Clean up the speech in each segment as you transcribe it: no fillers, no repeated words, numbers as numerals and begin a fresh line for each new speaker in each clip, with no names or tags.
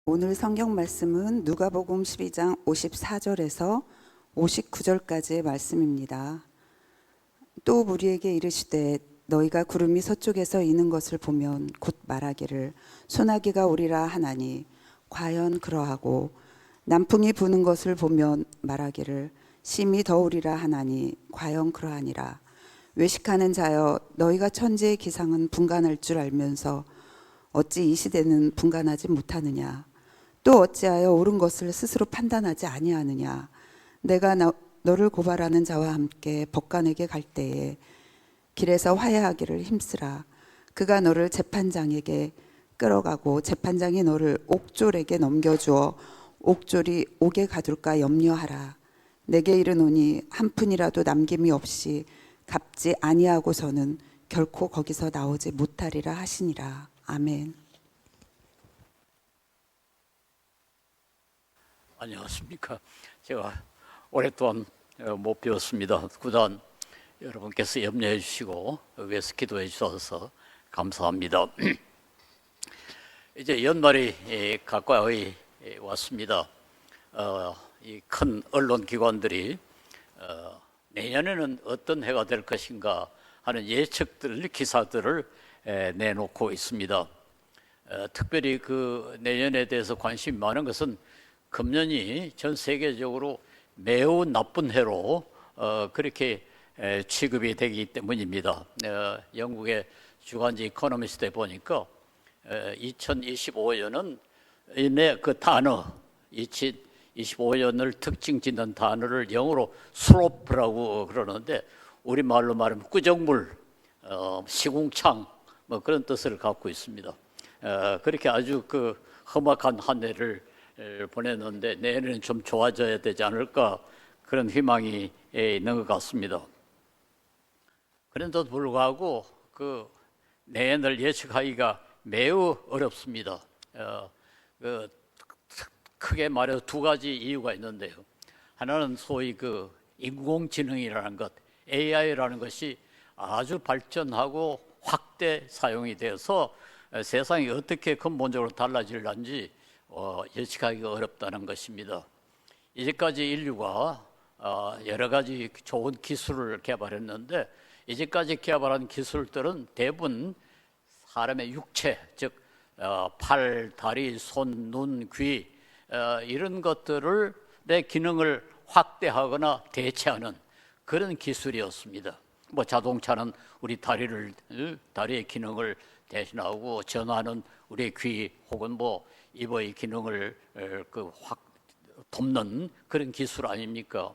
오늘 성경 말씀은 누가복음 12장 54절에서 59절까지의 말씀입니다. 또 무리에게 이르시되 너희가 구름이 서쪽에서 이는 것을 보면 곧 말하기를 소나기가 오리라 하나니 과연 그러하고 남풍이 부는 것을 보면 말하기를 심히 더우리라 하나니 과연 그러하니라. 외식하는 자여 너희가 천지의 기상은 분간할 줄 알면서 어찌 이 시대는 분간하지 못하느냐. 또 어찌하여 옳은 것을 스스로 판단하지 아니하느냐. 내가 너를 고발하는 자와 함께 법관에게 갈 때에 길에서 화해하기를 힘쓰라. 그가 너를 재판장에게 끌어가고 재판장이 너를 옥졸에게 넘겨주어 옥졸이 옥에 가둘까 염려하라. 내게 이르노니 한 푼이라도 남김이 없이 갚지 아니하고서는 결코 거기서 나오지 못하리라 하시니라. 아멘.
안녕하십니까. 제가 오랫동안 못 배웠습니다. 구단 여러분께서 염려해 주시고 위해서 기도해 주셔서 감사합니다. 이제 연말이 가까이 왔습니다. 이 큰 언론 기관들이 내년에는 어떤 해가 될 것인가 하는 예측들, 기사들을 내놓고 있습니다. 특별히 그 내년에 대해서 관심이 많은 것은 금년이 전 세계적으로 매우 나쁜 해로 그렇게 취급이 되기 때문입니다. 영국의 주간지 이코노미스트에 보니까 2025년은 그 단어 2025년을 특징 짓는 단어를 영어로 슬로프라고 그러는데 우리말로 말하면 꾸정물, 시궁창 뭐 그런 뜻을 갖고 있습니다. 그렇게 아주 그 험악한 한 해를 보냈는데 내년에는 좀 좋아져야 되지 않을까 그런 희망이 있는 것 같습니다. 그런데도 불구하고 그 내년을 예측하기가 매우 어렵습니다. 크게 말해서 두 가지 이유가 있는데요. 하나는 소위 그 인공지능이라는 것, AI라는 것이 아주 발전하고 확대 사용이 되어서 세상이 어떻게 근본적으로 달라질는지 예측하기가 어렵다는 것입니다. 이제까지 인류가 여러 가지 좋은 기술을 개발했는데 이제까지 개발한 기술들은 대부분 사람의 육체, 즉 팔, 다리, 손, 눈, 귀 이런 것들의 기능을 확대하거나 대체하는 그런 기술이었습니다. 뭐 자동차는 우리 다리의 기능을 대신하고 전화는 우리의 귀 혹은 뭐 입의 기능을 확 돕는 그런 기술 아닙니까?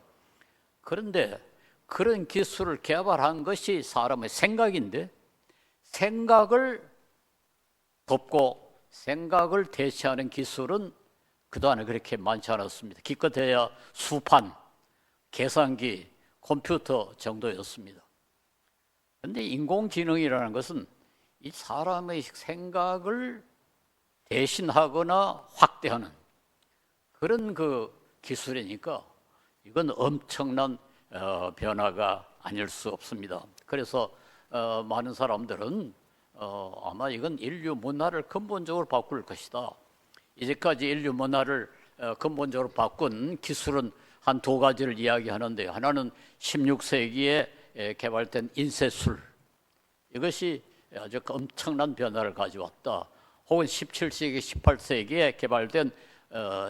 그런데 그런 기술을 개발한 것이 사람의 생각인데 생각을 돕고 생각을 대체하는 기술은 그동안에 그렇게 많지 않았습니다. 기껏해야 수판, 계산기, 컴퓨터 정도였습니다. 그런데 인공지능이라는 것은 이 사람의 생각을 대신하거나 확대하는 그런 그 기술이니까 이건 엄청난 변화가 아닐 수 없습니다. 그래서 많은 사람들은 아마 이건 인류 문화를 근본적으로 바꿀 것이다. 이제까지 인류 문화를 근본적으로 바꾼 기술은 한 두 가지를 이야기하는데요. 하나는 16세기에 개발된 인쇄술, 이것이 아주 엄청난 변화를 가져왔다. 혹은 17세기, 18세기에 개발된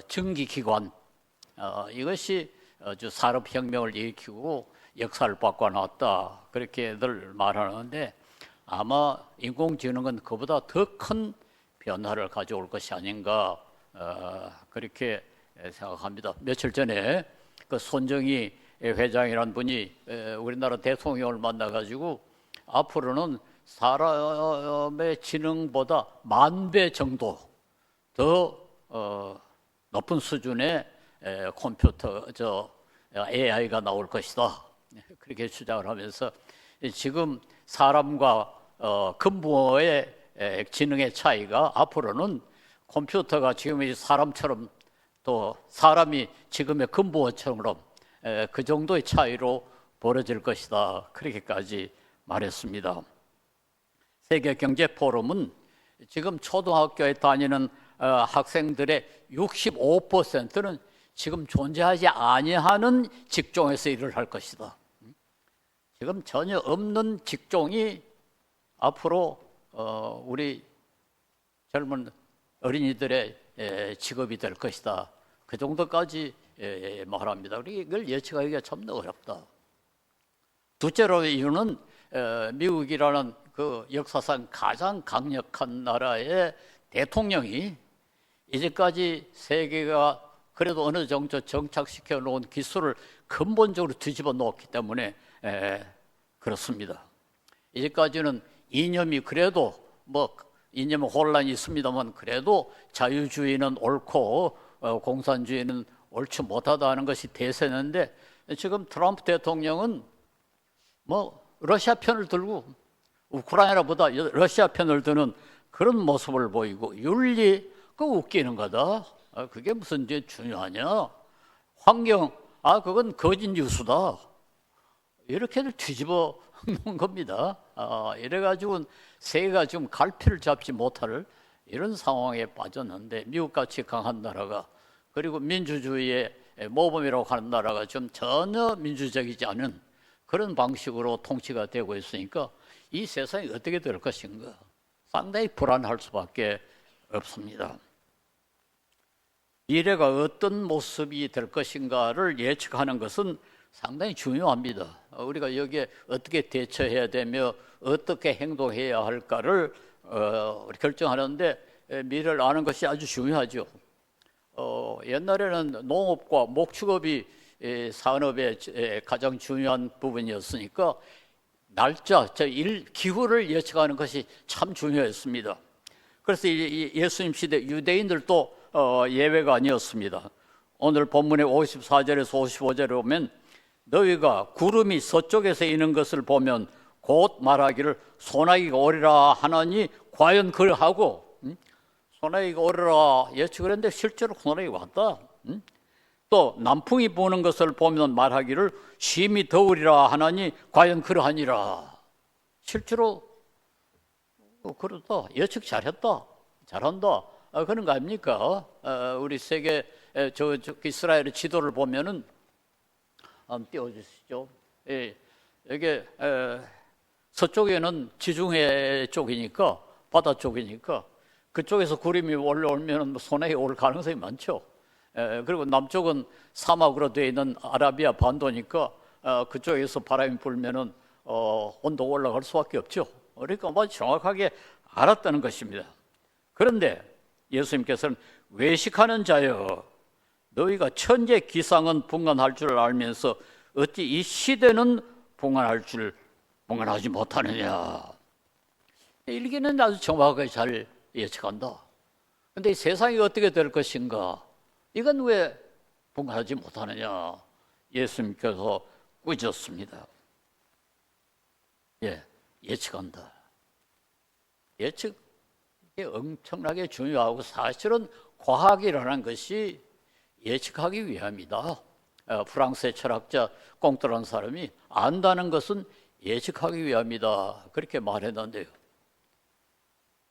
증기기관, 이것이 아주 산업혁명을 일으키고 역사를 바꿔놨다. 그렇게들 말하는데 아마 인공지능은 그보다 더 큰 변화를 가져올 것이 아닌가 그렇게 생각합니다. 며칠 전에 그 손정희 회장이라는 분이 우리나라 대통령을 만나가지고 앞으로는 사람의 지능보다 10,000배 정도 더 높은 수준의 컴퓨터, AI가 나올 것이다. 그렇게 주장을 하면서 지금 사람과 근부의 지능의 차이가 앞으로는 컴퓨터가 지금 사람처럼 또 사람이 지금의 근부어처럼 그 정도의 차이로 벌어질 것이다. 그렇게까지 말했습니다. 세계경제포럼은 지금 초등학교에 다니는 학생들의 65%는 지금 존재하지 아니하는 직종에서 일을 할 것이다. 지금 전혀 없는 직종이 앞으로 우리 젊은 어린이들의 직업이 될 것이다. 그 정도까지 말합니다. 이걸 예측하기가 참 어렵다. 둘째로 이유는 미국이라는 그 역사상 가장 강력한 나라의 대통령이 이제까지 세계가 그래도 어느 정도 정착시켜 놓은 기술을 근본적으로 뒤집어 놓았기 때문에 그렇습니다. 이제까지는 이념이 그래도 뭐 이념 혼란이 있습니다만 그래도 자유주의는 옳고 공산주의는 옳지 못하다는 것이 대세인데 지금 트럼프 대통령은 뭐 러시아 편을 들고 우크라이나보다 러시아 편을 드는 그런 모습을 보이고 윤리 그 웃기는 거다. 그게 무슨 이제 중요하냐? 환경 그건 거짓 뉴스다. 이렇게들 뒤집어 놓은 겁니다. 이래가지고는 세계가 지금 갈피를 잡지 못할 이런 상황에 빠졌는데 미국같이 강한 나라가 그리고 민주주의의 모범이라고 하는 나라가 좀 전혀 민주적이지 않은 그런 방식으로 통치가 되고 있으니까 이 세상이 어떻게 될 것인가 상당히 불안할 수밖에 없습니다. 미래가 어떤 모습이 될 것인가를 예측하는 것은 상당히 중요합니다. 우리가 여기에 어떻게 대처해야 되며 어떻게 행동해야 할까를 결정하는데 미래를 아는 것이 아주 중요하죠. 옛날에는 농업과 목축업이 산업의 가장 중요한 부분이었으니까 날짜, 기후를 예측하는 것이 참 중요했습니다. 그래서 예수님 시대 유대인들도 예외가 아니었습니다. 오늘 본문의 54절에서 55절에 보면 너희가 구름이 서쪽에서 이는 것을 보면 곧 말하기를 소나기가 오리라 하나니 과연 그러하고 소나기가 오리라 예측을 했는데 실제로 소나기가 왔다. 또 남풍이 부는 것을 보면 말하기를 심히 더우리라 하나니 과연 그러하니라. 실제로 그렇다. 예측 잘했다. 잘한다. 그런 거 아닙니까? 우리 세계 저 이스라엘의 지도를 보면은 한번 띄워주시죠. 이게 서쪽에는 지중해 쪽이니까 바다 쪽이니까 그쪽에서 구름이 올라오면 소나기 올 가능성이 많죠. 그리고 남쪽은 사막으로 되어 있는 아라비아 반도니까 그쪽에서 바람이 불면은 온도가 올라갈 수밖에 없죠. 그러니까 아주 정확하게 알았다는 것입니다. 그런데 예수님께서는 외식하는 자여 너희가 천재 기상은 분간할 줄 알면서 어찌 이 시대는 분간하지 못하느냐. 일기는 아주 정확하게 잘 예측한다. 그런데 이 세상이 어떻게 될 것인가? 이건 왜 분간하지 못하느냐? 예수님께서 꾸짖었습니다. 예측한다. 예측이 엄청나게 중요하고 사실은 과학이라는 것이 예측하기 위함이다. 프랑스의 철학자 꽁트라는 사람이 안다는 것은 예측하기 위함이다. 그렇게 말했는데요.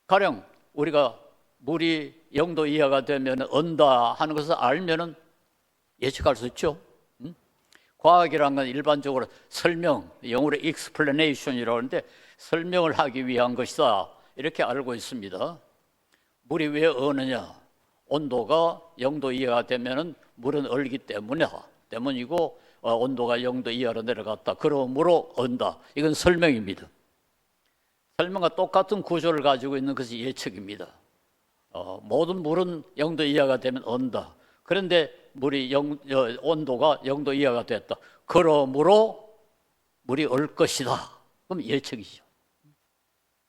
가령 우리가 물이 0도 이하가 되면 언다 하는 것을 알면은 예측할 수 있죠. 과학이라는 건 일반적으로 설명, 영어로 explanation이라고 하는데 설명을 하기 위한 것이다. 이렇게 알고 있습니다. 물이 왜 어느냐? 온도가 0도 이하가 되면은 물은 얼기 때문이고 온도가 0도 이하로 내려갔다. 그러므로 언다. 이건 설명입니다. 설명과 똑같은 구조를 가지고 있는 것이 예측입니다. 모든 물은 0도 이하가 되면 언다. 그런데 온도가 0도 이하가 됐다. 그러므로 물이 얼 것이다. 그럼 예측이죠.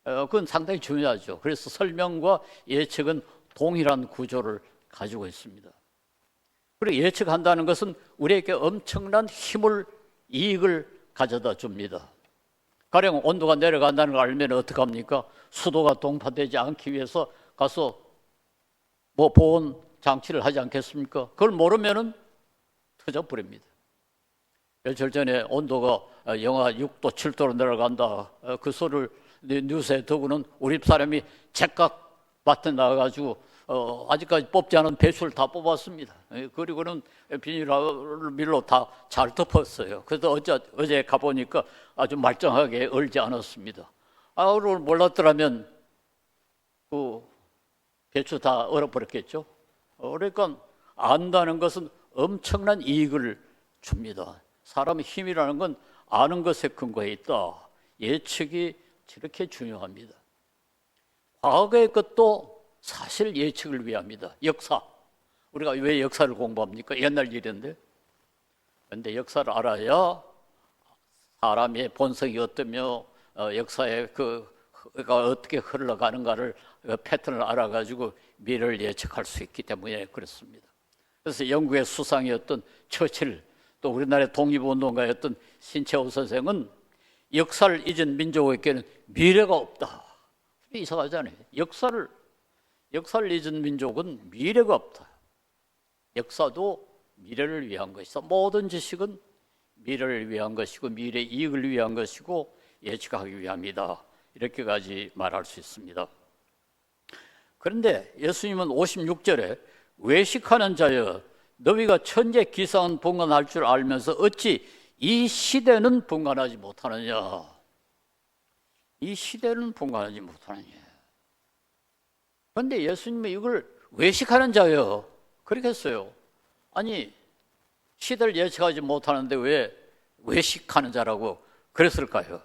그건 상당히 중요하죠. 그래서 설명과 예측은 동일한 구조를 가지고 있습니다. 그리고 예측한다는 것은 우리에게 엄청난 이익을 가져다 줍니다. 가령 온도가 내려간다는 걸 알면 어떡합니까? 수도가 동파되지 않기 위해서 가서 보온 장치를 하지 않겠습니까? 그걸 모르면은 터져버립니다. 며칠 전에 온도가 영하 6도, 7도로 내려간다. 그 소리를 뉴스에 듣고는 우리 사람이 제깍 밭에 나가가지고 아직까지 뽑지 않은 배수를 다 뽑았습니다. 그리고는 비닐하우스로 다 잘 덮었어요. 그래서 어제 가보니까 아주 말짱하게 얼지 않았습니다. 그걸 몰랐더라면 그 배수 다 얼어버렸겠죠. 그러니까 안다는 것은 엄청난 이익을 줍니다. 사람의 힘이라는 건 아는 것에 근거해 있다. 예측이 저렇게 중요합니다. 과거의 것도 사실 예측을 위함이다. 역사. 우리가 왜 역사를 공부합니까? 옛날 일인데. 그런데 역사를 알아야 사람의 본성이 어떠며 역사의 그가 어떻게 흘러가는가를 패턴을 알아가지고 미래를 예측할 수 있기 때문에 그렇습니다. 그래서 영국의 수상이었던 처칠, 또 우리나라의 독립운동가였던 신채호 선생은 역사를 잊은 민족에게는 미래가 없다. 이상하잖아요. 역사를 잊은 민족은 미래가 없다. 역사도 미래를 위한 것이다. 모든 지식은 미래를 위한 것이고 미래 이익을 위한 것이고 예측하기 위함이다. 이렇게까지 말할 수 있습니다. 그런데 예수님은 56절에 외식하는 자여 너희가 천재 기상은 분간할 줄 알면서 어찌 이 시대는 분간하지 못하느냐. 이 시대는 분간하지 못하느냐. 그런데 예수님이 이걸 외식하는 자여 그렇게 했어요. 아니 시대를 예측하지 못하는데 왜 외식하는 자라고 그랬을까요?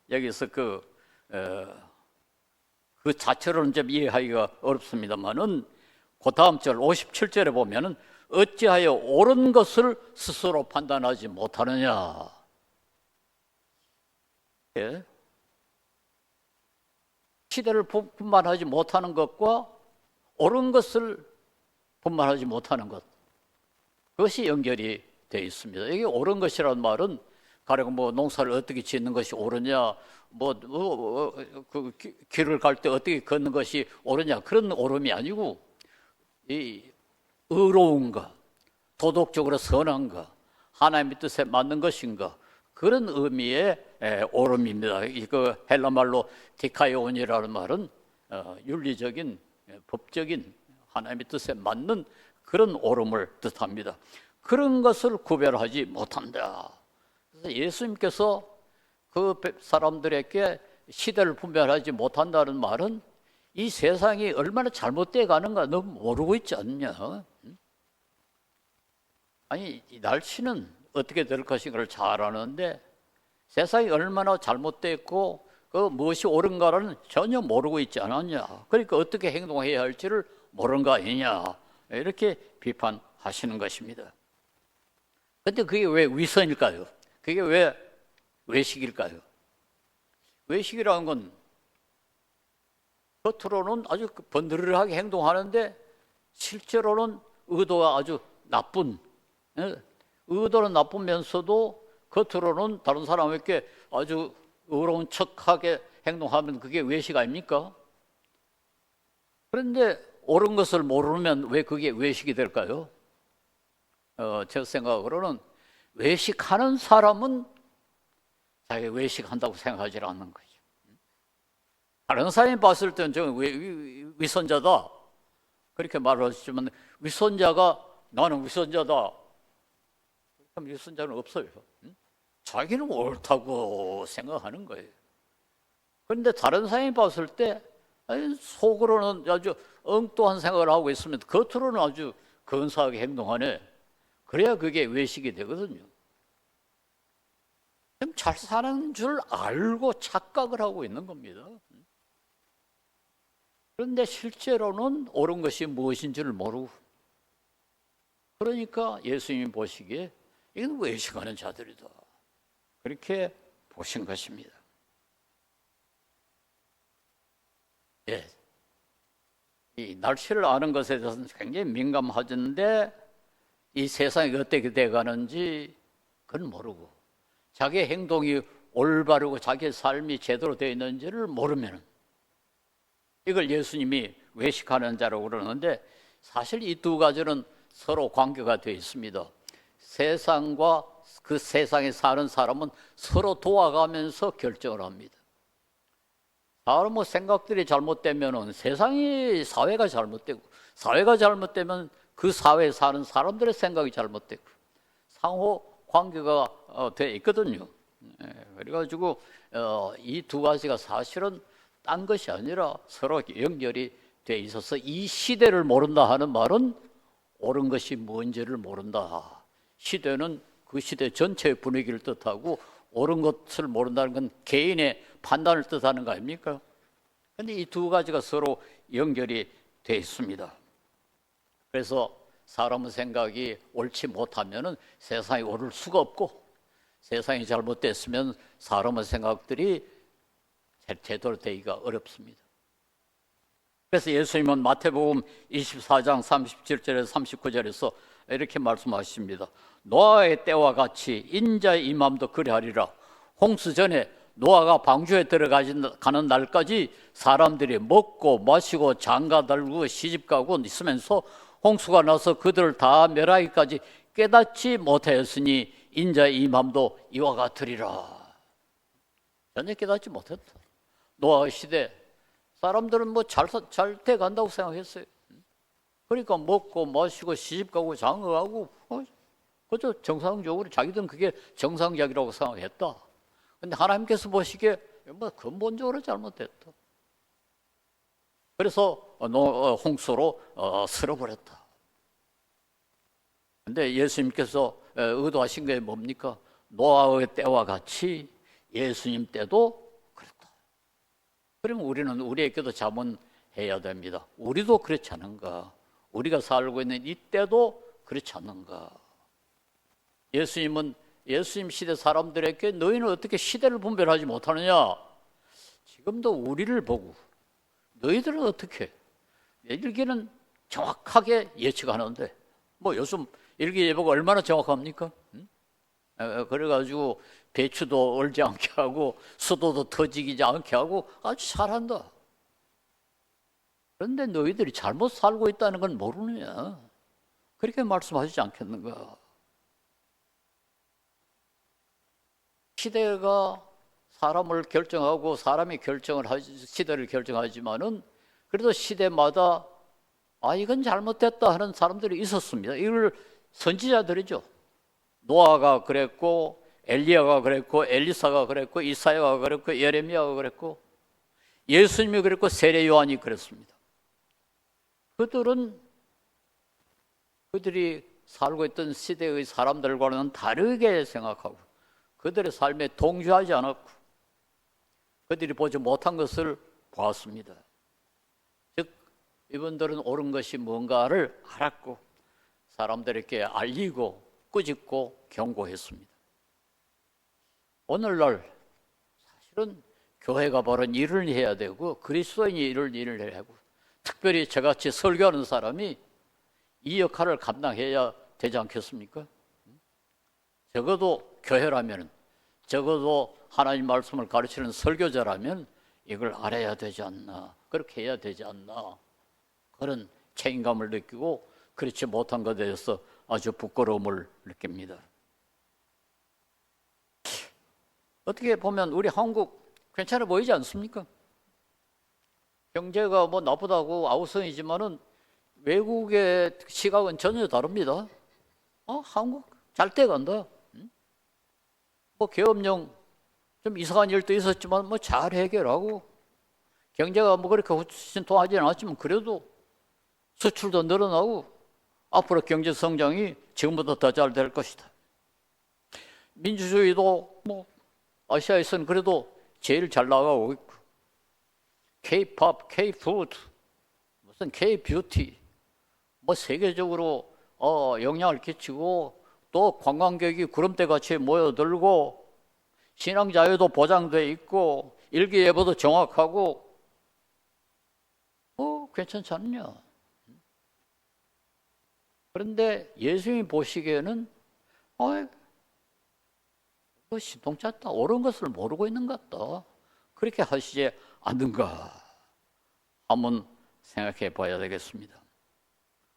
여기서 그 자체로는 좀 이해하기가 어렵습니다만은 그 다음 절 57절에 보면은 어찌하여 옳은 것을 스스로 판단하지 못하느냐. 시대를 분간하지 못하는 것과 옳은 것을 분간하지 못하는 것, 그것이 연결이 되어 있습니다. 이게 옳은 것이라는 말은 가령 뭐 농사를 어떻게 짓는 것이 옳으냐, 그 길을 갈 때 어떻게 걷는 것이 옳으냐, 그런 옳음이 아니고 이 의로운가, 도덕적으로 선한가, 하나님의 뜻에 맞는 것인가, 그런 의미의 옳음입니다. 그 헬라 말로 디카이온이라는 말은 윤리적인, 법적인 하나님의 뜻에 맞는 그런 옳음을 뜻합니다. 그런 것을 구별하지 못한다. 그래서 예수님께서 그 사람들에게 시대를 분별하지 못한다는 말은 이 세상이 얼마나 잘못되어 가는가 너 모르고 있지 않냐. 아니 날씨는 어떻게 될 것인가를 잘 아는데 세상이 얼마나 잘못되었고 그 무엇이 옳은가를 전혀 모르고 있지 않았냐. 그러니까 어떻게 행동해야 할지를 모르는 거 아니냐. 이렇게 비판하시는 것입니다. 그런데 그게 왜 위선일까요? 그게 왜 외식일까요? 외식이라는 건 겉으로는 아주 번드르르하게 행동하는데 실제로는 의도가 아주 나쁜, 의도는 나쁘면서도 겉으로는 다른 사람에게 아주 의로운 척하게 행동하면 그게 외식 아닙니까? 그런데 옳은 것을 모르면 왜 그게 외식이 될까요? 제 생각으로는 외식하는 사람은 자기가 외식한다고 생각하지 않는 거죠. 다른 사람이 봤을 때는 저 위선자다 그렇게 말하시지만 위선자가 나는 위선자다 그럼 위선자는 없어요. 자기는 옳다고 생각하는 거예요. 그런데 다른 사람이 봤을 때 속으로는 아주 엉뚱한 생각을 하고 있으면 겉으로는 아주 근사하게 행동하네. 그래야 그게 외식이 되거든요. 잘 사는 줄 알고 착각을 하고 있는 겁니다. 그런데 실제로는 옳은 것이 무엇인지를 모르고 그러니까 예수님이 보시기에 이건 외식하는 자들이다. 그렇게 보신 것입니다. 이 날씨를 아는 것에 대해서는 굉장히 민감하던데 이 세상이 어떻게 돼가는지 그건 모르고 자기의 행동이 올바르고 자기의 삶이 제대로 되어 있는지를 모르면 이걸 예수님이 외식하는 자라고 그러는데 사실 이 두 가지는 서로 관계가 되어 있습니다. 세상과 그 세상에 사는 사람은 서로 도와가면서 결정을 합니다. 사람의 생각들이 잘못되면은 세상이 사회가 잘못되고 사회가 잘못되면 그 사회에 사는 사람들의 생각이 잘못되고 상호 관계가 돼 있거든요. 그래가지고 이 두 가지가 사실은 딴 것이 아니라 서로 연결이 돼 있어서 이 시대를 모른다 하는 말은 옳은 것이 뭔지를 모른다. 시대는 그 시대 전체의 분위기를 뜻하고 옳은 것을 모른다는 건 개인의 판단을 뜻하는 거 아닙니까? 그런데 이 두 가지가 서로 연결이 돼 있습니다. 그래서 사람의 생각이 옳지 못하면 세상이 옳을 수가 없고 세상이 잘못됐으면 사람의 생각들이 제대로 되기가 어렵습니다. 그래서 예수님은 마태복음 24장 37절에서 39절에서 이렇게 말씀하십니다. 노아의 때와 같이 인자의 임함도 그리하리라. 홍수 전에 노아가 방주에 들어가는 날까지 사람들이 먹고 마시고 장가들고 시집가고 있으면서 홍수가 나서 그들을 다 멸하기까지 깨닫지 못하였으니 인자의 임함도 이와 같으리라. 전혀 깨닫지 못했다. 노아 시대 사람들은 뭐 잘 돼 간다고 생각했어요. 그러니까 먹고 마시고 시집가고 장가가고 그저 정상적으로 자기들은 그게 정상적이라고 생각했다. 근데 하나님께서 보시기에 뭐 근본적으로 잘못됐다. 그래서 홍수로 쓸어버렸다. 근데 예수님께서 의도하신 게 뭡니까? 노아의 때와 같이 예수님 때도 그랬다. 그러면 우리는 우리에게도 자문해야 됩니다. 우리도 그렇지 않은가? 우리가 살고 있는 이 때도 그렇지 않는가? 예수님은 예수님 시대 사람들에게 너희는 어떻게 시대를 분별하지 못하느냐? 지금도 우리를 보고 너희들은 어떻게? 일기는 정확하게 예측하는데 뭐 요즘 일기예보가 얼마나 정확합니까? 그래가지고 배추도 얼지 않게 하고 수도도 터지지 않게 하고 아주 잘한다. 그런데 너희들이 잘못 살고 있다는 건 모르느냐? 그렇게 말씀하시지 않겠는가? 시대가 사람을 결정하고 사람이 시대를 결정하지만은 그래도 시대마다 이건 잘못됐다 하는 사람들이 있었습니다. 이걸 선지자들이죠. 노아가 그랬고 엘리야가 그랬고 엘리사가 그랬고 이사야가 그랬고 예레미야가 그랬고 예수님이 그랬고 세례 요한이 그랬습니다. 그들이 살고 있던 시대의 사람들과는 다르게 생각하고 그들의 삶에 동조하지 않았고 그들이 보지 못한 것을 보았습니다. 즉 이분들은 옳은 것이 뭔가를 알았고 사람들에게 알리고 꾸짖고 경고했습니다. 오늘날 사실은 교회가 바로 일을 해야 되고 그리스도인이 일을 해야 하고 특별히 저같이 설교하는 사람이 이 역할을 감당해야 되지 않겠습니까? 적어도 교회라면 적어도 하나님 말씀을 가르치는 설교자라면 이걸 알아야 되지 않나, 그렇게 해야 되지 않나, 그런 책임감을 느끼고 그렇지 못한 것에 대해서 아주 부끄러움을 느낍니다. 어떻게 보면 우리 한국 괜찮아 보이지 않습니까? 경제가 뭐 나쁘다고 아우성이지만은 외국의 시각은 전혀 다릅니다. 한국 잘 돼간다. 뭐 계엄령 좀 이상한 일도 있었지만 뭐 잘 해결하고 경제가 뭐 그렇게 신통하지 않았지만 그래도 수출도 늘어나고 앞으로 경제 성장이 지금보다 더 잘 될 것이다. 민주주의도 뭐 아시아에서는 그래도 제일 잘 나가고 있고 K-팝, K-푸드, 무슨 K-뷰티 뭐 세계적으로 영향을 끼치고 또 관광객이 구름대같이 모여들고 신앙 자유도 보장돼 있고 일기예보도 정확하고 괜찮지 않냐? 그런데 예수님이 보시기에는 신통치 않다. 옳은 것을 모르고 있는 것 같다. 그렇게 하시지 않는가? 한번 생각해 봐야 되겠습니다.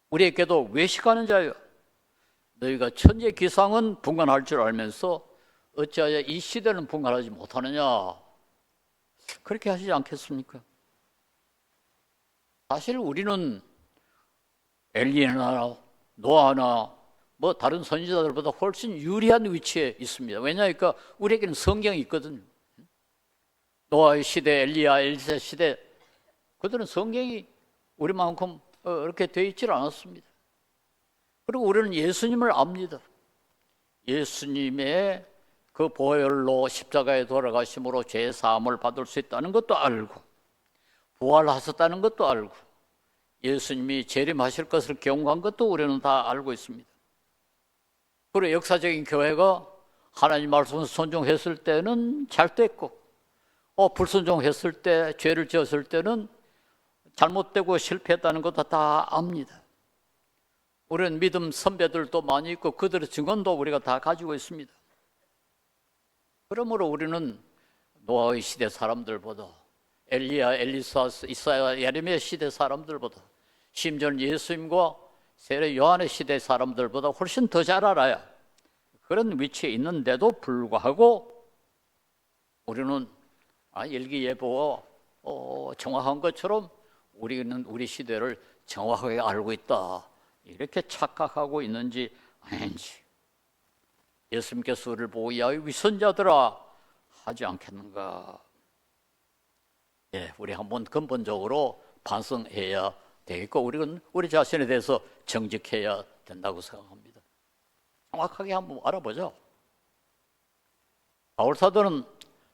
우리에게도 외식하는 자여 너희가 천재 기상은 분간할 줄 알면서 어찌하여 이 시대는 분간하지 못하느냐? 그렇게 하시지 않겠습니까? 사실 우리는 엘리야나 노아나 뭐 다른 선지자들보다 훨씬 유리한 위치에 있습니다. 왜냐하니까 우리에게는 성경이 있거든요. 노아의 시대, 엘리야, 엘리사 시대, 그들은 성경이 우리만큼 이렇게 되어 있질 않았습니다. 그리고 우리는 예수님을 압니다. 예수님의 그 보혈로 십자가에 돌아가심으로 죄 사함을 받을 수 있다는 것도 알고, 부활하셨다는 것도 알고, 예수님이 재림하실 것을 경고한 것도 우리는 다 알고 있습니다. 그리고 역사적인 교회가 하나님 말씀을 순종했을 때는 잘 됐고, 불순종했을 때, 죄를 지었을 때는 잘못되고 실패했다는 것도 다 압니다. 우리는 믿음 선배들도 많이 있고 그들의 증언도 우리가 다 가지고 있습니다. 그러므로 우리는 노아의 시대 사람들보다, 엘리야, 엘리사, 이사야, 예레미야 시대 사람들보다, 심지어는 예수님과 세례 요한의 시대 사람들보다 훨씬 더 잘 알아야 그런 위치에 있는데도 불구하고 우리는 일기예보가 정확한 것처럼 우리는 우리 시대를 정확하게 알고 있다, 이렇게 착각하고 있는지 아닌지, 예수님께서 우리를 보고 야 위선자들아 하지 않겠는가. 우리 한번 근본적으로 반성해야 되겠고, 우리는 우리 자신에 대해서 정직해야 된다고 생각합니다. 정확하게 한번 알아보죠. 바울 사도는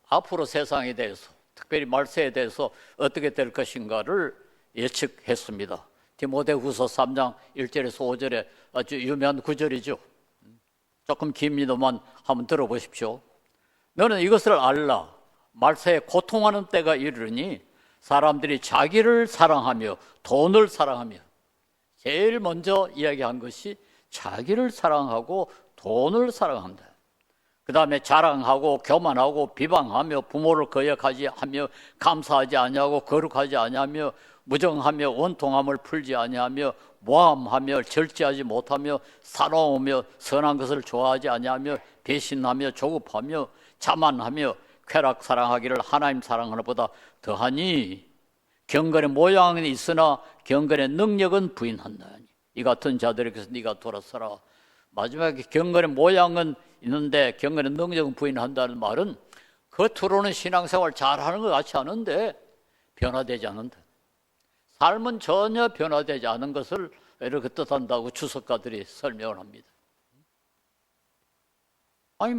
앞으로 세상에 대해서, 특별히 말세에 대해서 어떻게 될 것인가를 예측했습니다. 디모데후서 3장 1절에서 5절에 아주 유명한 구절이죠. 조금 깁니다만 한번 들어보십시오. 너는 이것을 알라. 말세에 고통하는 때가 이르니 사람들이 자기를 사랑하며 돈을 사랑하며, 제일 먼저 이야기한 것이 자기를 사랑하고 돈을 사랑한다. 그 다음에 자랑하고 교만하고 비방하며 부모를 거역하지 하며 감사하지 아니하고 거룩하지 아니하며 무정하며 원통함을 풀지 아니하며 모함하며 절제하지 못하며 사나우며 선한 것을 좋아하지 아니하며 배신하며 조급하며 자만하며 쾌락 사랑하기를 하나님 사랑하는 것보다 더하니 경건의 모양은 있으나 경건의 능력은 부인한다니 이 같은 자들에게서 네가 돌아서라. 마지막에 경건의 모양은 있는데 경건의 능력은 부인한다는 말은 겉으로는 신앙생활 잘하는 것 같지 않은데 변화되지 않는다. 삶은 전혀 변화되지 않은 것을 이렇게 뜻한다고 주석가들이 설명을 합니다. 아니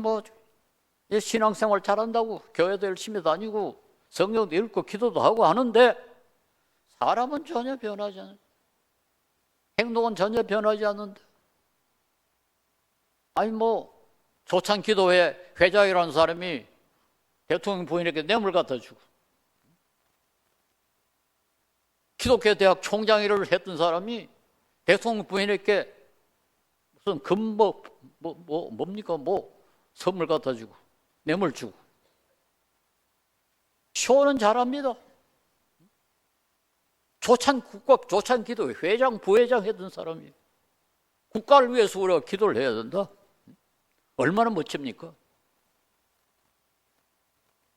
신앙생활 잘한다고 교회도 열심히 다니고 성경도 읽고 기도도 하고 하는데 사람은 전혀 변하지 않는다. 행동은 전혀 변하지 않는다. 아니 조찬기도회 회장이라는 사람이 대통령 부인에게 뇌물 갖다 주고, 기독교 대학 총장 일을 했던 사람이 대통령 부인에게 무슨 선물 갖다 주고 뇌물 주고, 쇼는 잘합니다. 조찬기도회 회장 부회장 했던 사람이 국가를 위해서 우리가 기도를 해야 된다. 얼마나 멋집니까?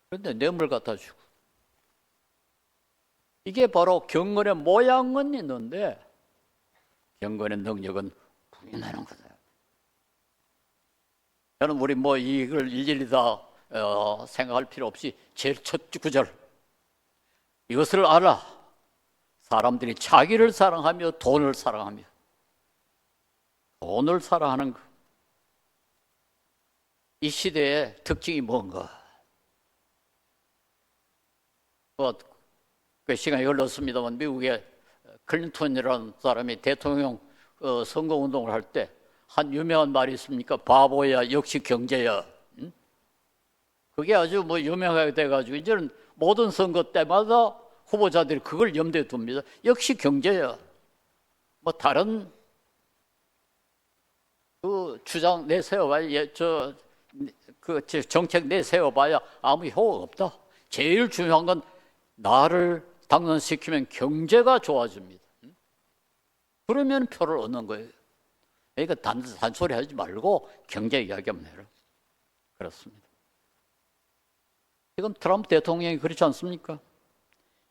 그런데 뇌물 갖다 주고, 이게 바로 경건의 모양은 있는데 경건의 능력은 부인하는 거다. 저는 우리 이걸 일일이 다 생각할 필요 없이 제일 첫 구절, 이것을 알아. 사람들이 자기를 사랑하며 돈을 사랑하며. 돈을 사랑하는 것, 이 시대의 특징이 뭔가? 그 시간이 흘렀습니다만 미국의 클린턴이라는 사람이 대통령 선거운동을 할 때 한 유명한 말이 있습니까? 바보야 역시 경제야. 그게 아주 유명하게 돼가지고 이제는 모든 선거 때마다 후보자들이 그걸 염두에 둡니다. 역시 경제야. 다른 주장 내세워봐야 정책 내세워봐야 아무 효과가 없다. 제일 중요한 건 나를 당선시키면 경제가 좋아집니다. 그러면 표를 얻는 거예요. 그러니까 단소리 하지 말고 경제 이야기 한번 해라. 그렇습니다. 지금 트럼프 대통령이 그렇지 않습니까?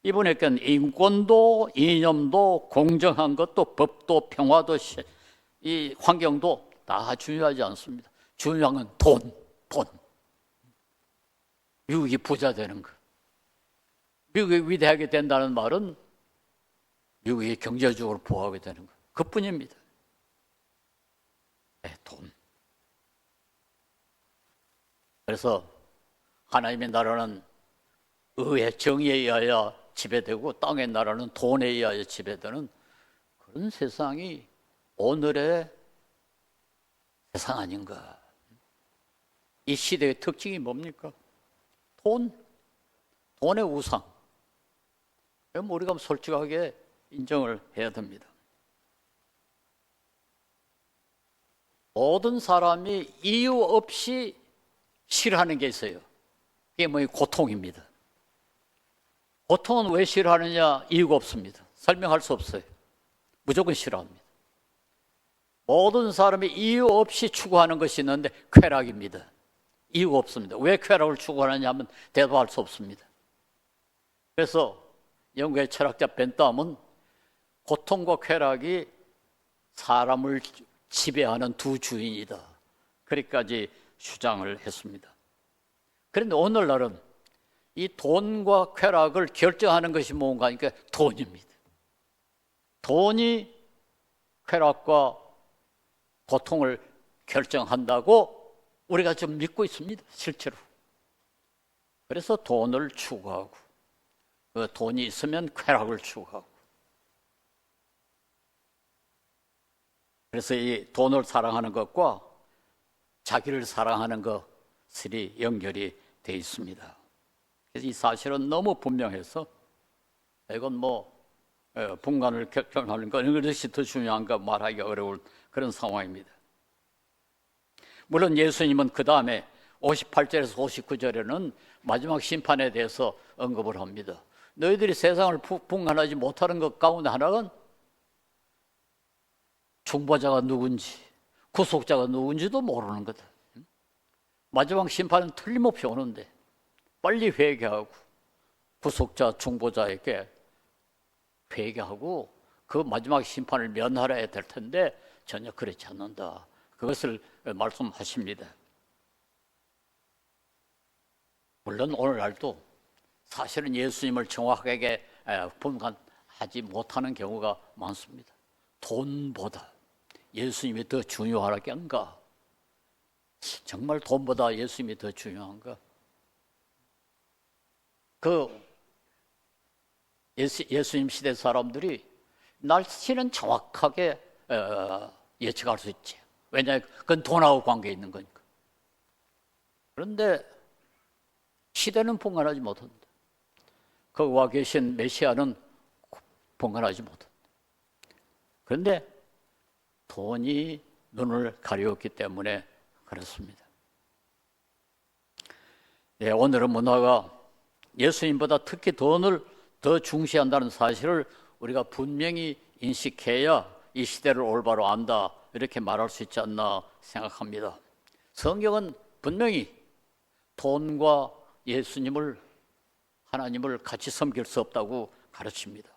이분에게는 인권도 이념도 공정한 것도 법도 평화도 이 환경도 다 중요하지 않습니다. 중요한 건 돈. 미국이 부자 되는 것. 미국이 위대하게 된다는 말은 미국이 경제적으로 부하게 되는 것. 그뿐입니다. 네, 돈. 그래서 하나님의 나라는 의의 정의에 의하여 지배되고 땅의 나라는 돈에 의하여 지배되는 그런 세상이 오늘의 세상 아닌가. 이 시대의 특징이 뭡니까? 돈의 우상. 그럼 우리가 솔직하게 인정을 해야 됩니다. 모든 사람이 이유 없이 싫어하는 게 있어요. 그게 뭐예요? 고통입니다. 고통은 왜 싫어하느냐? 이유가 없습니다. 설명할 수 없어요. 무조건 싫어합니다. 모든 사람이 이유 없이 추구하는 것이 있는데 쾌락입니다. 이유가 없습니다. 왜 쾌락을 추구하느냐 하면 대답할 수 없습니다. 그래서 영국의 철학자 벤담은 고통과 쾌락이 사람을 지배하는 두 주인이다. 그렇게까지 주장을 했습니다. 그런데 오늘날은 이 돈과 쾌락을 결정하는 것이 뭔가 하니까 돈입니다. 돈이 쾌락과 고통을 결정한다고 우리가 좀 믿고 있습니다. 실제로. 그래서 돈을 추구하고 그 돈이 있으면 쾌락을 추구하고 그래서 이 돈을 사랑하는 것과 자기를 사랑하는 것이 연결이 되어 있습니다. 그래서 이 사실은 너무 분명해서 이건 분간을 결정하는 것 이것이 더 중요한가 말하기가 어려울 그런 상황입니다. 물론 예수님은 그 다음에 58절에서 59절에는 마지막 심판에 대해서 언급을 합니다. 너희들이 세상을 분간하지 못하는 것 가운데 하나는 중보자가 누군지 구속자가 누군지도 모르는 거다. 마지막 심판은 틀림없이 오는데 빨리 회개하고 구속자 중보자에게 회개하고 그 마지막 심판을 면하려야 될 텐데 전혀 그렇지 않는다. 그것을 말씀하십니다. 물론 오늘날도 사실은 예수님을 정확하게 분간하지 못하는 경우가 많습니다. 돈보다 예수님이 더 중요하겠는가? 정말 돈보다 예수님이 더 중요한가? 예수님 시대 사람들이 날씨는 정확하게 예측할 수 있지. 왜냐하면 그건 돈하고 관계 있는 거니까. 그런데 시대는 분간하지 못한다. 거기 와 계신 메시아는 분간하지 못한다. 그런데 돈이 눈을 가리웠기 때문에 그렇습니다. 네, 오늘은 문화가 예수님보다 특히 돈을 더 중시한다는 사실을 우리가 분명히 인식해야 이 시대를 올바로 안다 이렇게 말할 수 있지 않나 생각합니다. 성경은 분명히 돈과 예수님을 하나님을 같이 섬길 수 없다고 가르칩니다.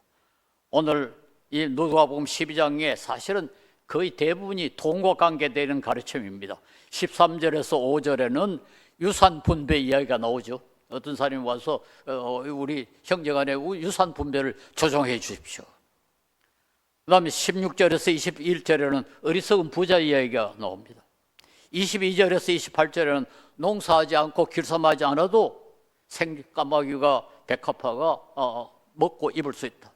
오늘 이 누가복음 12장에 사실은 거의 대부분이 돈과 관계되는 가르침입니다. 13절에서 5절에는 유산 분배 이야기가 나오죠. 어떤 사람이 와서 우리 형제간에 유산 분배를 조정해 주십시오. 그 다음에 16절에서 21절에는 어리석은 부자 이야기가 나옵니다. 22절에서 28절에는 농사하지 않고 길쌈하지 않아도 생까마귀가 백합화가 먹고 입을 수 있다.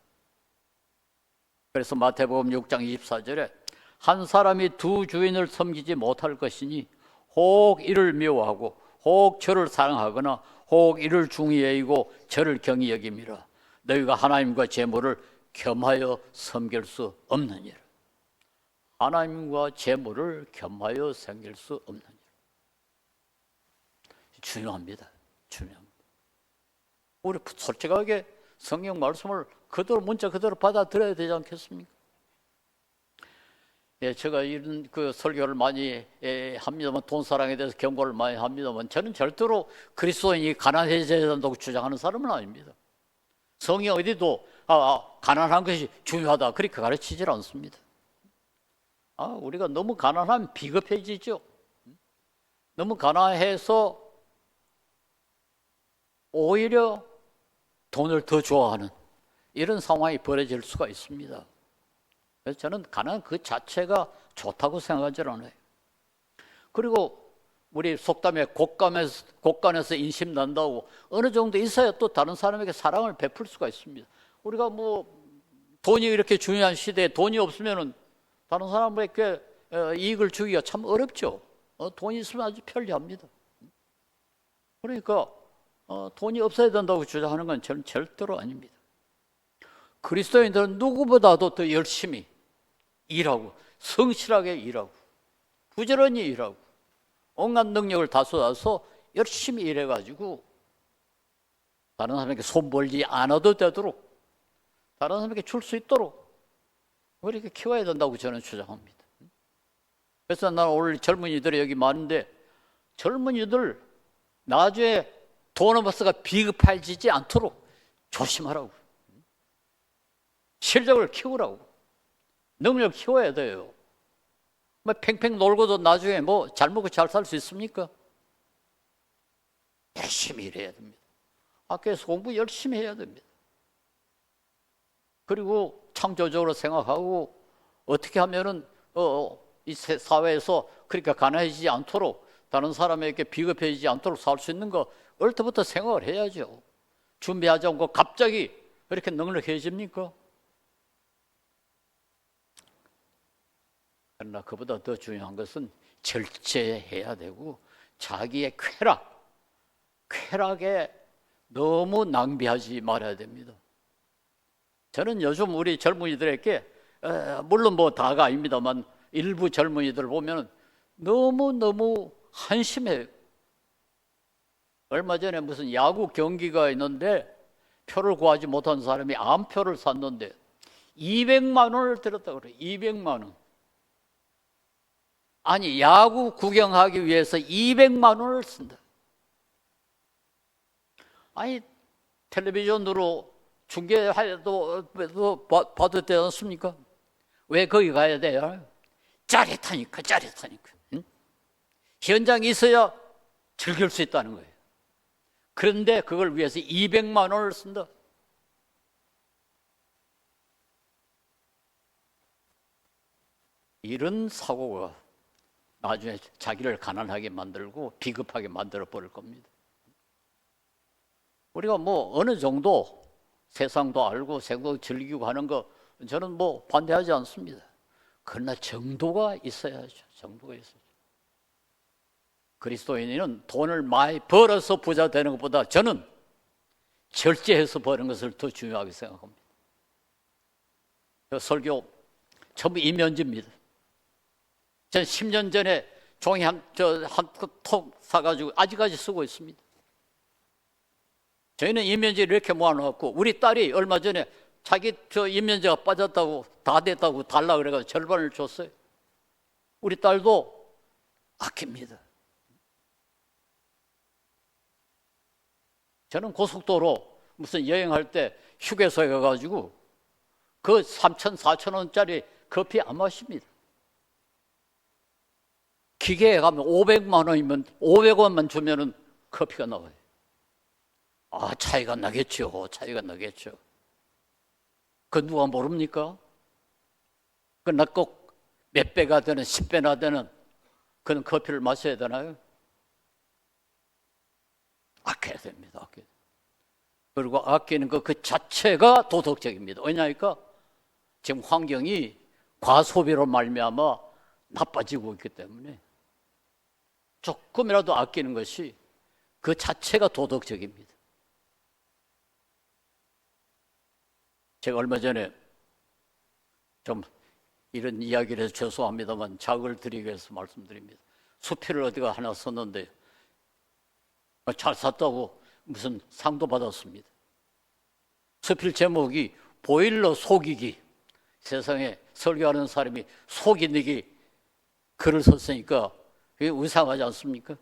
그래서 마태복음 6장 24절에 한 사람이 두 주인을 섬기지 못할 것이니 혹 이를 미워하고 혹 저를 사랑하거나 혹 이를 중히 여기고 저를 경히 여김이라. 너희가 하나님과 재물을 겸하여 섬길 수 없느니라. 하나님과 재물을 겸하여 섬길 수 없느니라. 중요합니다. 중요합니다. 우리 솔직하게 성경 말씀을 그대로 문자 그대로 받아들여야 되지 않겠습니까? 예, 제가 이런 그 설교를 많이 합니다만, 돈 사랑에 대해서 경고를 많이 합니다만, 저는 절대로 그리스도인이 가난해져야 된다고 주장하는 사람은 아닙니다. 성경 어디도 가난한 것이 중요하다 그렇게 가르치질 않습니다. 우리가 너무 가난하면 비겁해지죠. 너무 가난해서 오히려 돈을 더 좋아하는 이런 상황이 벌어질 수가 있습니다. 그래서 저는 가난 그 자체가 좋다고 생각하지 않아요. 그리고 우리 속담에 곳간에서 인심 난다고, 어느 정도 있어야 또 다른 사람에게 사랑을 베풀 수가 있습니다. 우리가 뭐 돈이 이렇게 중요한 시대에 돈이 없으면은 다른 사람에게 이익을 주기가 참 어렵죠. 돈이 있으면 아주 편리합니다. 그러니까 돈이 없어야 된다고 주장하는 건 저는 절대로 아닙니다. 그리스도인들은 누구보다도 더 열심히 일하고 성실하게 일하고 부지런히 일하고 온갖 능력을 다 쏟아서 열심히 일해가지고 다른 사람에게 손 벌지 않아도 되도록, 다른 사람에게 줄 수 있도록 그렇게 키워야 된다고 저는 주장합니다. 그래서 나는 오늘 젊은이들이 여기 많은데, 젊은이들 나중에 도너버스가 비급해지지 않도록 조심하라고, 실력을 키우라고, 능력을 키워야 돼요. 뭐 팽팽 놀고도 나중에 뭐 잘 먹고 잘 살 수 있습니까? 열심히 일해야 됩니다. 학교에서 공부 열심히 해야 됩니다. 그리고 창조적으로 생각하고 어떻게 하면은 이 사회에서 그러니까 가난해지지 않도록, 다른 사람에게 비겁해지지 않도록 살 수 있는 거 얼터부터 생각을 해야죠. 준비하지 않고 갑자기 그렇게 넉넉해집니까? 그러나 그보다 더 중요한 것은 절제해야 되고, 자기의 쾌락에 너무 낭비하지 말아야 됩니다. 저는 요즘 우리 젊은이들에게, 물론 뭐 다가 아닙니다만 일부 젊은이들 보면 너무 한심해요. 얼마 전에 무슨 야구 경기가 있는데 표를 구하지 못한 사람이 암표를 샀는데 200만 원을 들었다고 그래요. 200만 원. 아니, 야구 구경하기 위해서 200만 원을 쓴다. 아니, 텔레비전으로 중계해도 봐도 되지 않습니까? 왜 거기 가야 돼요? 짜릿하니까. 응? 현장에 있어야 즐길 수 있다는 거예요. 그런데 그걸 위해서 200만 원을 쓴다. 이런 사고가 나중에 자기를 가난하게 만들고 비겁하게 만들어 버릴 겁니다. 우리가 뭐 어느 정도 세상도 알고 세상도 즐기고 하는 거 저는 뭐 반대하지 않습니다. 그러나 정도가 있어야죠. 정도가 있어야죠. 그리스도인은 돈을 많이 벌어서 부자 되는 것보다 저는 절제해서 버는 것을 더 중요하게 생각합니다. 설교 전부 이면지입니다. 전 10년 전에 종이 한 통 사가지고 아직까지 쓰고 있습니다. 저희는 이면지를 이렇게 모아놓고, 우리 딸이 얼마 전에 자기 이면지가 빠졌다고, 다 됐다고 달라 그래가지고 절반을 줬어요. 우리 딸도 아낍니다. 저는 고속도로 무슨 여행할 때 휴게소에 가가지고 그 3,000, 4,000원짜리 커피 안 마십니다. 기계에 가면 500만 원이면 500원만 주면은 커피가 나와요. 차이가 나겠죠. 그 누가 모릅니까? 그나 꼭 몇 배가 되는 10배나 되는 그런 커피를 마셔야 되나요? 아껴야 됩니다. 그리고 아끼는 그 자체가 도덕적입니다. 왜냐니까 지금 환경이 과소비로 말미암아 나빠지고 있기 때문에 조금이라도 아끼는 것이 그 자체가 도덕적입니다. 제가 얼마 전에 좀 이런 이야기를 해서 죄송합니다만 자극을 드리기 위해서 말씀드립니다. 수필을 어디가 하나 썼는데 잘 샀다고 무슨 상도 받았습니다. 수필 제목이 보일러 속이기, 세상에 설교하는 사람이 속이기 글을 썼으니까 그게 이상하지 않습니까?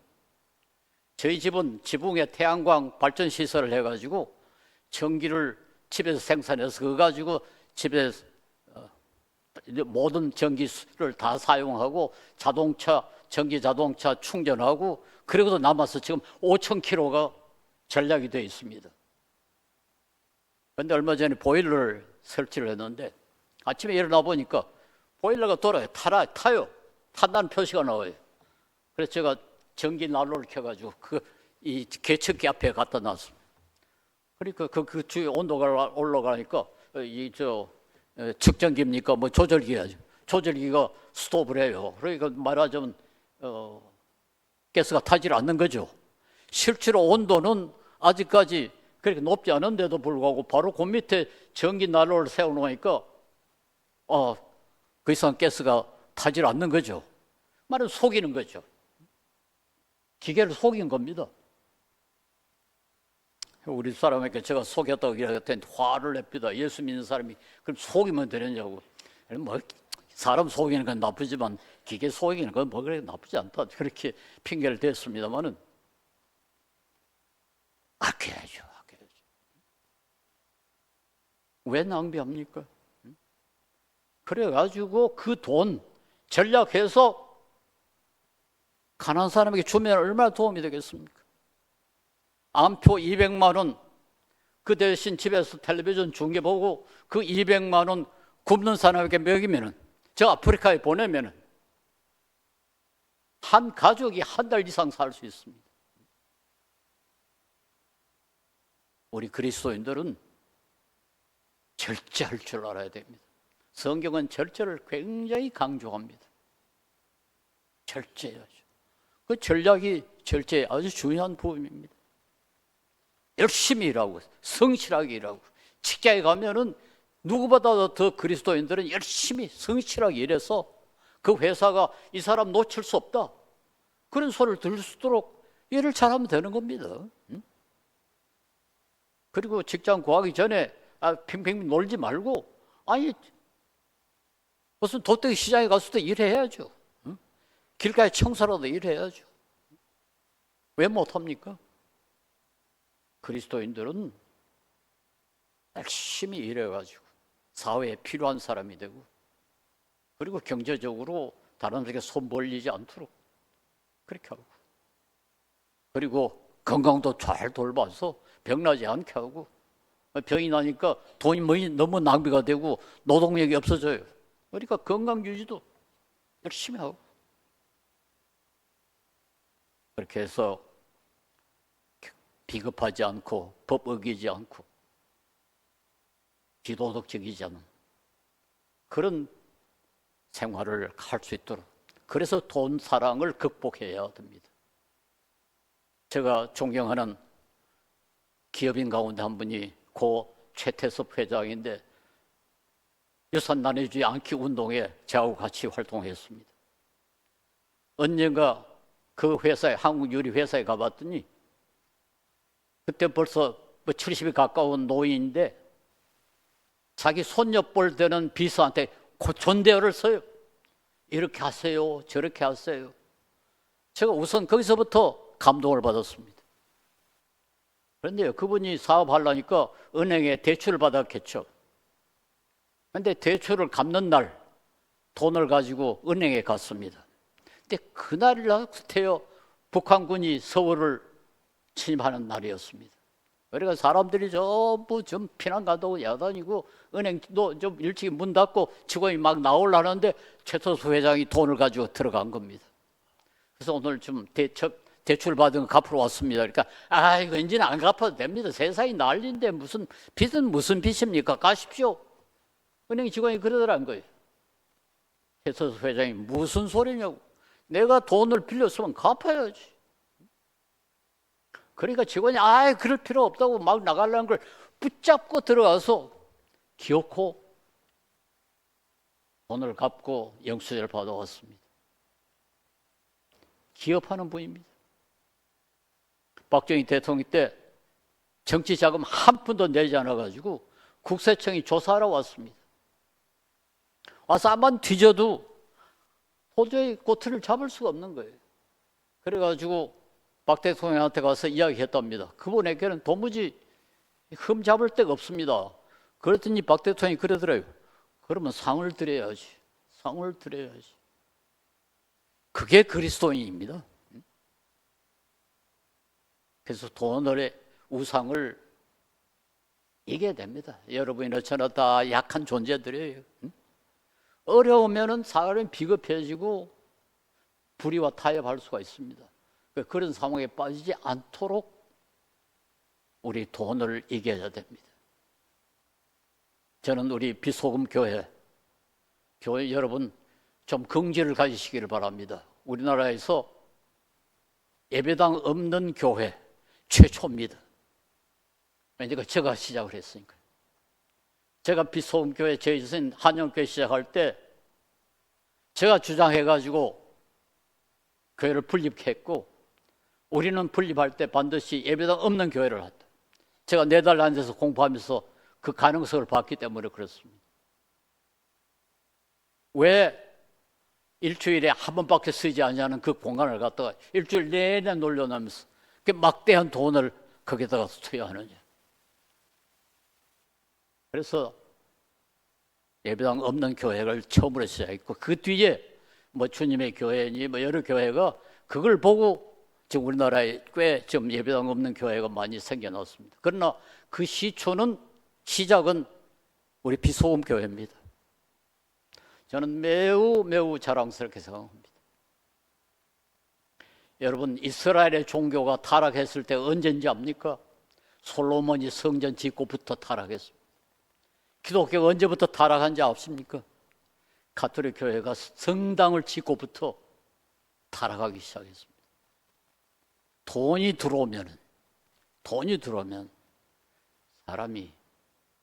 저희 집은 지붕에 태양광 발전 시설을 해가지고 전기를 집에서 생산해서 그거 가지고 집에 모든 전기를 다 사용하고 전기 자동차 충전하고 그러고도 남아서 지금 5,000km가 전략이 되어 있습니다. 그런데 얼마 전에 보일러를 설치를 했는데 아침에 일어나 보니까 보일러가 돌아요. 타요. 탄다는 표시가 나와요. 그래서 제가 전기 난로를 켜가지고 이 개척기 앞에 갖다 놨습니다. 그러니까 그 주위에 온도가 올라가니까 측정기입니까? 뭐 조절기야죠. 조절기가 스톱을 해요. 그러니까 말하자면 가스가 타질 않는 거죠. 실제로 온도는 아직까지 그렇게 높지 않은데도 불구하고 바로 그 밑에 전기 난로를 세워놓으니까 그 이상 가스가 타질 않는 거죠. 말은 속이는 거죠. 기계를 속인 겁니다. 우리 사람에게 제가 속였다고 이야기했더니 화를 냅니다. 예수 믿는 사람이 그럼 속이면 되느냐고. 뭐 사람 속이는 건 나쁘지만 기계 속이는 건 뭐 그래 나쁘지 않다. 그렇게 핑계를 댔습니다만은 아껴야죠. 왜 낭비합니까? 그래가지고 그 돈 전략해서 가난한 사람에게 주면 얼마나 도움이 되겠습니까? 암표 200만 원, 그 대신 집에서 텔레비전 중계 보고 그 200만 원 굶는 사람에게 먹이면은, 저 아프리카에 보내면은 한 가족이 한 달 이상 살 수 있습니다. 우리 그리스도인들은 절제할 줄 알아야 됩니다. 성경은 절제를 굉장히 강조합니다. 절제해야죠. 그 전략이 절제의 아주 중요한 부분입니다. 열심히 일하고 성실하게 일하고 직장에 가면은 누구보다도 더 그리스도인들은 열심히 성실하게 일해서 그 회사가 이 사람 놓칠 수 없다 그런 소리를 들을 수 있도록 일을 잘하면 되는 겁니다. 그리고 직장 구하기 전에 핑핑 놀지 말고 무슨 도떼기 시장에 가서도 일해야죠. 길가에 청소라도 일해야죠. 왜 못합니까? 그리스도인들은 열심히 일해가지고 사회에 필요한 사람이 되고 그리고 경제적으로 다른 데게 손 벌리지 않도록 그렇게 하고 그리고 건강도 잘 돌봐서 병나지 않게 하고 병이 나니까 돈이 너무 낭비가 되고 노동력이 없어져요. 그러니까 건강 유지도 열심히 하고 그렇게 해서 비겁하지 않고 법 어기지 않고 비도덕적이지 않은 그런 생활을 할 수 있도록 그래서 돈 사랑을 극복해야 됩니다. 제가 존경하는 기업인 가운데 한 분이 고 최태섭 회장인데 유산 나눠주지 않기 운동에 저하고 같이 활동했습니다. 언젠가 그 회사에 한국 유리 회사에 가봤더니 그때 벌써 70이 가까운 노인인데 자기 손녀뻘 되는 비서한테 존대어를 써요. 이렇게 하세요, 저렇게 하세요. 제가 우선 거기서부터 감동을 받았습니다. 그런데요, 그분이 사업하려니까 은행에 대출을 받았겠죠. 그런데 대출을 갚는 날 돈을 가지고 은행에 갔습니다. 근데 그날부터요 북한군이 서울을 침입하는 날이었습니다. 그러니까 사람들이 전부 좀 피난 간다고 야단이고 은행도 좀 일찍 문 닫고 직원이 막 나오려는데 최태섭 회장이 돈을 가지고 들어간 겁니다. 그래서 오늘 좀 대출 받은 거 갚으러 왔습니다. 그러니까 이거 이제는 안 갚아도 됩니다. 세상이 난리인데 무슨 빚은 무슨 빚입니까? 가십시오. 은행 직원이 그러더라는 거예요. 최태섭 회장이 무슨 소리냐고. 내가 돈을 빌렸으면 갚아야지. 그러니까 직원이 그럴 필요 없다고 막 나가려는 걸 붙잡고 들어가서 기어코 돈을 갚고 영수증을 받아왔습니다. 기업하는 분입니다. 박정희 대통령 때 정치 자금 한 푼도 내지 않아가지고 국세청이 조사하러 왔습니다. 와서 한번 뒤져도 도저히 꼬투리를 잡을 수가 없는 거예요. 그래가지고 박 대통령한테 가서 이야기했답니다. 그분에게는 도무지 흠 잡을 데가 없습니다. 그랬더니 박 대통령이 그러더래요. 그러면 상을 드려야지. 상을 드려야지. 그게 그리스도인입니다. 그래서 돈의 우상을 이겨야 됩니다. 여러분이나 저나 다 약한 존재들이에요. 어려우면은 사람이 비겁해지고 불의와 타협할 수가 있습니다. 그런 상황에 빠지지 않도록 우리 돈을 이겨야 됩니다. 저는 우리 비소금 교회 여러분 좀 긍지를 가지시기를 바랍니다. 우리나라에서 예배당 없는 교회 최초입니다. 왜냐면 제가 시작을 했으니까. 제가 비소금 교회 제주선 한영교회 시작할 때 제가 주장해가지고 교회를 분립했고, 우리는 분립할 때 반드시 예배당 없는 교회를 한다. 제가 4달 앉아서 공부하면서 그 가능성을 봤기 때문에 그렇습니다. 왜 일주일에 한 번밖에 쓰지 않냐는 그 공간을 갖다가 일주일 내내 놀려나면서 그 막대한 돈을 거기다가 투여하느냐. 그래서 예배당 없는 교회를 처음으로 시작했고, 그 뒤에 뭐 주님의 교회니 뭐 여러 교회가 그걸 보고 지금 우리나라에 꽤 좀 예배당 없는 교회가 많이 생겨났습니다. 그러나 그 시작은 우리 비소금 교회입니다. 저는 매우 자랑스럽게 생각합니다. 여러분, 이스라엘의 종교가 타락했을 때 언제인지 압니까? 솔로몬이 성전 짓고부터 타락했습니다. 기독교가 언제부터 타락한지 아십니까? 가톨릭 교회가 성당을 짓고부터 타락하기 시작했습니다. 돈이 들어오면 사람이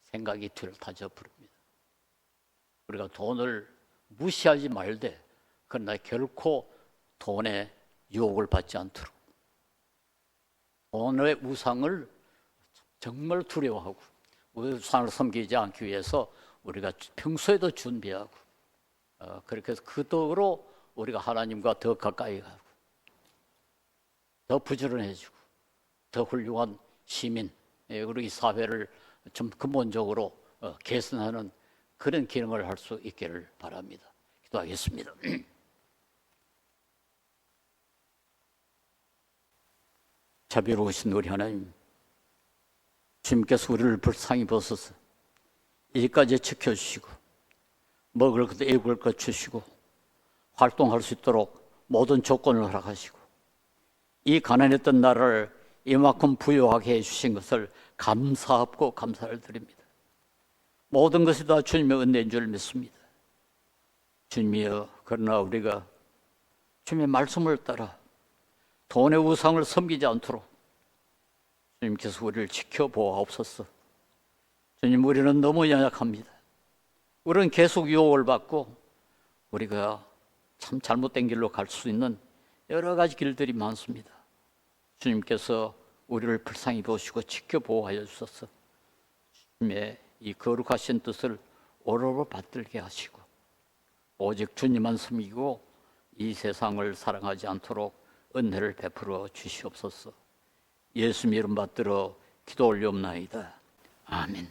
생각이 뒤를 타져 부릅니다. 우리가 돈을 무시하지 말되, 그러나 결코 돈의 유혹을 받지 않도록 돈의 우상을 정말 두려워하고 우상을 섬기지 않기 위해서 우리가 평소에도 준비하고, 그렇게 해서 그 덕으로 우리가 하나님과 더 가까이 가고 더 부지런해지고 더 훌륭한 시민, 그리고 이 사회를 좀 근본적으로 개선하는 그런 기능을 할 수 있기를 바랍니다. 기도하겠습니다. 자비로우신 우리 하나님, 주님께서 우리를 불쌍히 보소서 이제까지 지켜주시고 먹을 것, 입을 것 주시고 활동할 수 있도록 모든 조건을 허락하시고 이 가난했던 나라를 이만큼 부유하게 해주신 것을 감사하고 감사를 드립니다. 모든 것이 다 주님의 은혜인 줄 믿습니다. 주님이여, 그러나 우리가 주님의 말씀을 따라 돈의 우상을 섬기지 않도록 주님께서 우리를 지켜보옵소서. 주님, 우리는 너무 연약합니다. 우리는 계속 유혹을 받고 우리가 참 잘못된 길로 갈 수 있는 여러 가지 길들이 많습니다. 주님께서 우리를 불쌍히 보시고 지켜보호하여 주소서. 주님의 이 거룩하신 뜻을 오로로 받들게 하시고 오직 주님만 섬기고 이 세상을 사랑하지 않도록 은혜를 베풀어 주시옵소서. 예수님 이름 받들어 기도 올리옵나이다. 아멘.